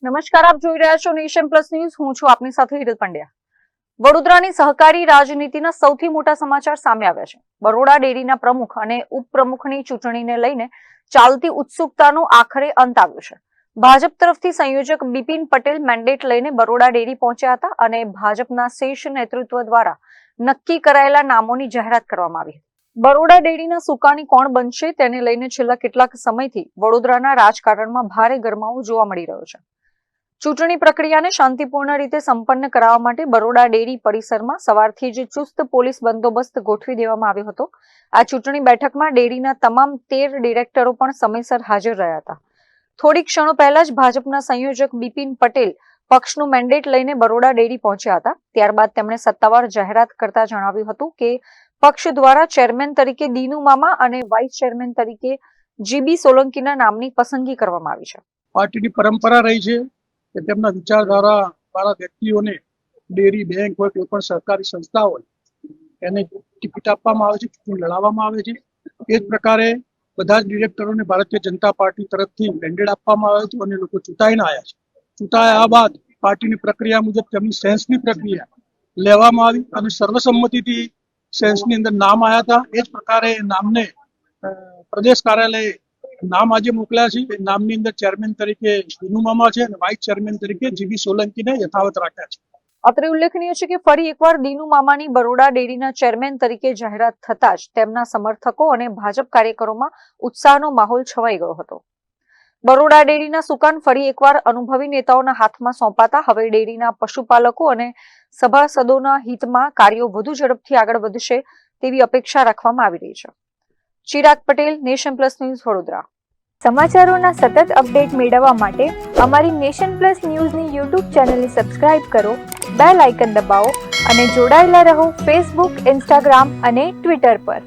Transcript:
નમસ્કાર, આપ જોઈ રહ્યા છો નેશન પ્લસ ન્યૂઝ. હું છું આપની સાથે હિરલ પંડ્યા. વડોદરાની સહકારી રાજનીતિના સૌથી મોટા સમાચાર સામે આવ્યા છે. બરોડા ડેરીના પ્રમુખ અને ઉપપ્રમુખની ચૂંટણીને લઈને ચાલતી ઉત્સુકતાનો આખરે અંત આવ્યો છે. ભાજપ તરફથી સંયોજક બિપિન પટેલ મેન્ડેટ લઈને બરોડા ડેરી પહોંચ્યા હતા અને ભાજપના શીર્ષ નેતૃત્વ દ્વારા નક્કી કરાયેલા નામોની જાહેરાત કરવામાં આવી હતી. બરોડા ડેરીના સુકાની કોણ બનશે તેને લઈને છેલ્લા કેટલાક સમયથી વડોદરાના રાજકારણમાં ભારે ગરમાવો જોવા મળી રહ્યો છે. ચૂંટણી પ્રક્રિયાને શાંતિપૂર્ણ રીતે સંપન્ન કરાવવા માટે બરોડા ડેરી પરિસરમાં સવારથી જ ચુસ્ત પોલીસ બંદોબસ્ત ગોઠવી દેવામાં આવ્યો હતો. આ ચૂંટણી બેઠકમાં ડેરીના તમામ 13 ડિરેક્ટરો પણ સમયસર હાજર રહ્યા હતા. થોડી ક્ષણો પહેલા જ ભાજપના સંયોજક બિપિન પટેલ પક્ષનું મેન્ડેટ લઈને બરોડા ડેરી પહોંચ્યા હતા. ત્યારબાદ તેમણે સત્તાવાર જાહેરાત કરતા જણાવ્યું હતું કે પક્ષ દ્વારા ચેરમેન તરીકે દીનુ મામા અને વાઇસ ચેરમેન તરીકે જીબી સોલંકીના નામની પસંદગી કરવામાં આવી છે. પાર્ટીની પરંપરા રહી છે કે તેમના વિચારધારા વાળા વ્યક્તિઓને ડેરી, બેંક હોય, કોઈ પણ સરકારી સંસ્થા હોય એને ટિકિટ આપવામાં આવે છે, ચૂંટણી લડાવવામાં આવે છે. એ જ પ્રકારે બધા જ ડિરેક્ટરોને ભારતીય જનતા પાર્ટી તરફથી મેન્ડેટ આપવામાં આવે છે અને લોકો ચૂંટાઈને આવ્યા છે. ચૂંટાયા બાદ પાર્ટીની પ્રક્રિયા મુજબ તેમની સેન્સની પ્રક્રિયા લેવામાં આવી અને સર્વસંમતિથી સેન્સની અંદર નામ આવ્યા હતા. એ જ પ્રકારે નામને પ્રદેશ કાર્યાલય નામ આજે મોકલ્યા છે. એ નામની અંદર ચેરમેન તરીકે દીનુ મામા છે અને વાઇસ ચેરમેન તરીકે જીબી સોલંકીને યથાવત રાખ્યા છે. અત્રે ઉલ્લેખનીય છે કે ફરી એકવાર દીનુ મામાની બરોડા ડેરીના ચેરમેન તરીકે જાહેરાત થતા જ તેમના સમર્થકો અને ભાજપ કાર્યકરોમાં ઉત્સાહનો માહોલ છવાઈ ગયો હતો. બરોડા ડેરીના સુકાન ફરી એકવાર અનુભવી નેતાઓના હાથમાં સોંપાતા હવે ડેરીના પશુપાલકો અને સભાસદોના હિતમાં કાર્યો વધુ ઝડપથી આગળ વધશે તેવી અપેક્ષા રાખવામાં આવી રહી છે. Chirag Patel, Nation Plus News, Vadodara. સમાચારોના સતત અપડેટ મેળવવા માટે અમારી નેશન પ્લસ ન્યૂઝની યુટ્યુબ ચેનલને સબસ્ક્રાઇબ કરો, બેલ આઇકન દબાવો અને જોડાયેલા રહો ફેસબુક, ઇન્સ્ટાગ્રામ અને ટ્વિટર પર.